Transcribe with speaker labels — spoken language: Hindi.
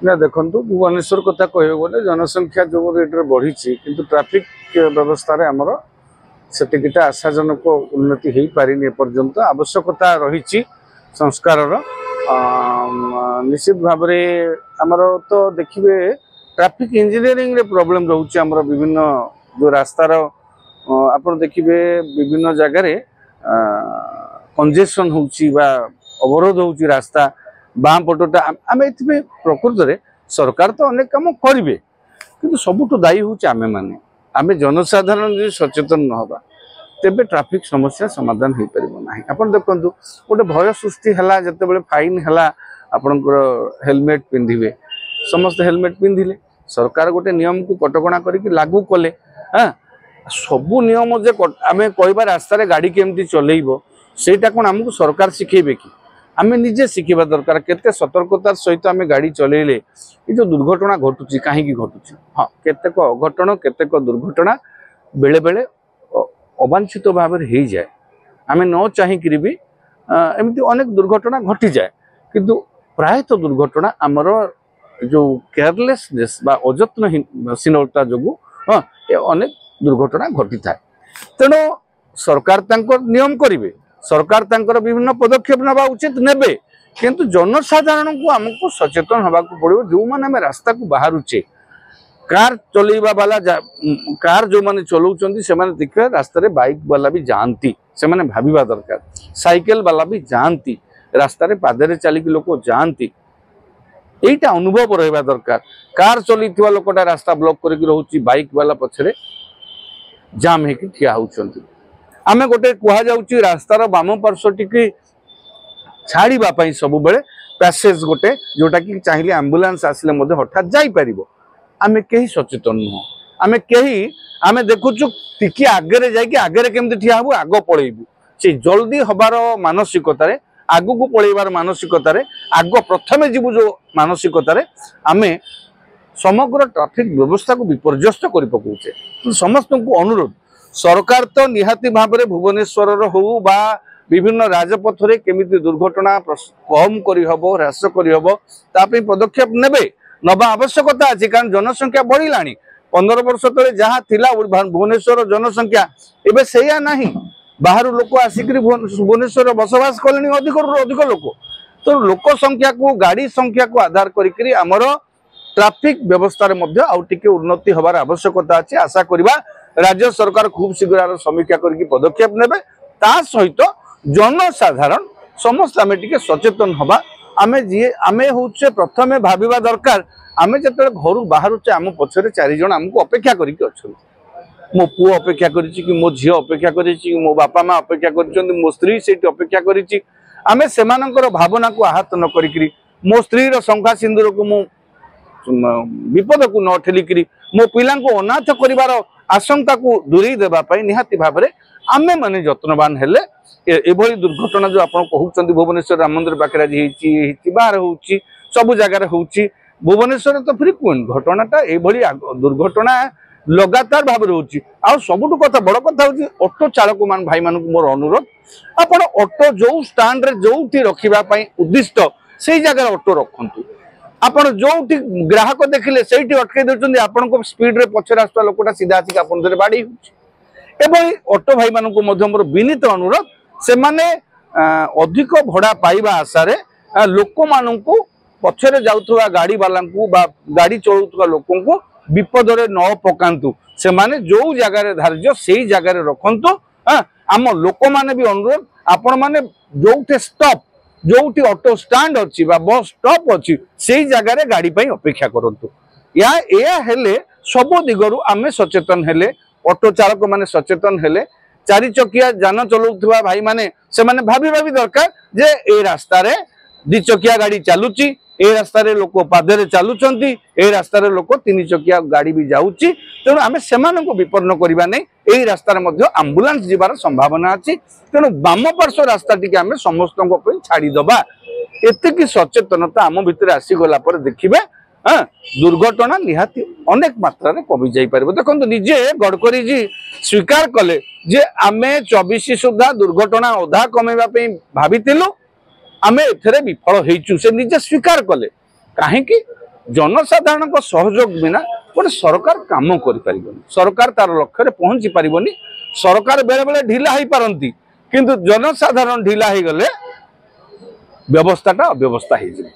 Speaker 1: ना देखो भुवनेश्वर कथा कह गले जनसंख्या जो रेट बढ़ी किंतु ट्रैफिक व्यवस्था आमर सेटा आशाजनक उन्नति हो पारिनी एपर्यंत आवश्यकता रही संस्कार निश्चित भाव आमर तो देखिए ट्रैफिक इंजीनियरिंग रे प्रॉब्लम रोचे आमर विभिन्न जो रास्तार आप देखिए विभिन्न जगार कंजेशन होची बा अवरोध होची रास्ता बाम पटटा आम ए प्रकृत में सरकार तो अनेक कम करेंगे कि सबुठ दायी हूँ आमे माने आमे जनसाधारण जो सचेतन न हवा तेबे ट्रैफिक समस्या समाधान हो पार ना। आप देखु गोटे भय सृष्टि है जिते फाइन है आपणकर हेलमेट पिंधे समस्त हेलमेट पिंधिले सरकार गोटे नियम को कटकणा करके लागू कले हाँ सबू नियम जे आम कह रास्तार गाड़ी केमती चलेब सेटा कौन आमको सरकार शिखेबे कि आमे निजे शिखा दरकार केते सतर्कतार सहित आमे गाड़ी चलेले ये जो दुर्घटना घटुची कहीं घटुची हाँ केतेक अघटन केतेक दुर्घटना बेले बेले अवांछित भाव हो जाए आमे न चाहिक भी एमती अनेक दुर्घटना घटी जाए किंतु प्रायतः दुर्घटना आमर जो केयरलेसनेस बा अजत्नहीनता जो हाँ ये अनेक दुर्घटना घटी थाए तेणु सरकार नियम करेंगे सरकार तांकर विभिन्न पदक्षेप नवा उचित नेबे किंतु जनसाधारण को आमको सचेतन हवा पड़ो जो मैंने रास्ता को बाहरुचे कार चलैबा वाला कार जो मैंने चलाउछंती से माने देखिए रास्ता रे बाइक वाला भी जानती से माने भाबिबा दरकार साइकेल वाला भी जानती रास्ता रे पादरे चलिक लोक जानती एटा अनुभव रहिबा दरकार कार चलैथिबा लोकटा रास्ता ब्लॉक करके रहउची बाइक वाला पछरे जाम हेकि ठिया होउछंती आमे गोटे कह जाउची रास्तार बाम पार्श्व टिके छाड़ीबा सब बेले पैसेज गोटे जोटा कि चाहिए एम्बुलेंस आसिले मध्य हठात जाई परिबो आमे केही सचेतन नुह आमे केही आमे देखुचु टिके आगे जाइए आगे केमती ठिया हबु आग पळेइबु से जल्दी हबार मानसिकतार आगु को पळेइबार मानसिकतार आग प्रथमे जीवु जो मानसिकतार आमे समग्र ट्रैफिक व्यवस्था को विपर्यस्त कर पकाउछे समस्त को अनुरोध सरकार तो निहाती भाव में भुवनेश्वर हो बा विभिन्न राजपथ रे केमिति दुर्घटना कम करहब ह्रास करहब तापई पदक्षेप नेबे नवा आवश्यकता अच्छी कारण जनसंख्या बढ़ला 15 वर्ष तले जहाँ थिला भुवनेश्वर जनसंख्या एबे सेया नहीं बाहर लोक आसिक भुवनेश्वर बसवास कले अधिक अधिक लोक तो लोक संख्या को गाड़ी संख्या को आधार करी आमर ट्रैफिक व्यवस्था आउ टिके उन्नति हबार आवश्यकता अच्छी आशा करवा राज्य सरकार खूब शीघ्र समीक्षा करके पदक्षेप नेबे ता सहित जनसाधारण समस्त आमे टिके सचेतन हवा आमे जी आमे होचे प्रथमे भाबिबा दरकार आमे जते घर बाहरुचे आम पछरे 4 जण हमको अपेक्षा करके अछन मो पुओ अपेक्षा करिछि कि मो झियो अपेक्षा करिछि कि मो बापा माँ अपेक्षा करिछन मो स्त्री सेठी अपेक्षा करिछि आमे सेमानकर भावना को आहत न करिकरी मो स्त्री रो संख्या सिंदूर को मो विपद को न ठेलिकरी मो पिला को अनाथ करिवार आशंका को दूरी देबा पई निहाती भाव में आमे माने जत्नवान हेले एभली दुर्घटना जो आप कहते भुवनेश्वर राम मंदिर पाखे आज होती बाहर होची सब जगार होची भुवनेश्वर तो फ्रिक्वेंट घटनाटा एभली दुर्घटना लगातार भाव होची आ सबुठ कथा बड़ कथा होची ऑटो चालक मान भाई मान मोर अनुरोध आपण ऑटो जो स्टैंड रे जोठी रखिबा पई उद्दिष्ट सेही जगह ऑटो रखंतु आपण जोठी ग्राहक देखिले सेठी अटके देउचंदी आपण को स्पीड रे पछरे आस्ता लोकटा सीधा आसी आपण दरे बाडी होची एबई ऑटो भाई मान को मध्य मोर विनीत अनुरोध से माने अधिक भड़ा पाइबा आशा रे लोक मान को पछरे जाउथुवा गाड़ी वाला को बा गाड़ी चलाउथुवा लोकन को विपद रे न पकांतु से माने जो जगह रे धार्य सेही जगह रे रखंतु आम लोक माने भी अनुरोध आपण माने जोठे स्टॉप जोठी ऑटो स्टैंड अच्छी बस स्टॉप अच्छी से जगह रे गाड़ी पई अपेक्षा करंतु या हेले सब दिगरु आमे सचेतन हेले ऑटो चालक माने सचेतन हेले 4 चकिया जान चलाउथुवा भाई माने से माने भाबी दरकार जे ए रास्ता रे 2 चकिया गाड़ी चालुची ए रास्ता रे लोक पादरे चालुचंती ए रास्ता रे लोक 3 चकिया गाड़ी भी जाउची तेणु आमे सेमान को विपन्न करबा नै एही रास्ता रे मध्य एम्बुलेंस जीवार संभावना अछि तेणु वाम पार्श्व रास्ता टिके आमे समस्त को छाड़ी दबा एते की सचेतनता आम भितर आसी गला पर देखिबे दुर्घटना निहाती अनेक मात्रा रे कमी जाई परबो देखंतु निजे गडकरी जी स्वीकार कले जे आमे 24 सुधा दुर्घटना अधा कमेबा पे भाबितिलु आमे एथरे विफल हेचु से निजे स्वीकार कले काहे कि जनसाधारण सहयोग बिना गोटे सरकार काम कर सरकार तार लक्ष्य पहुंची पारिबनी सरकार बेले बेले ढिला हो पारती किंतु जनसाधारण ढिला हो गले व्यवस्थाटा अव्यवस्था हो।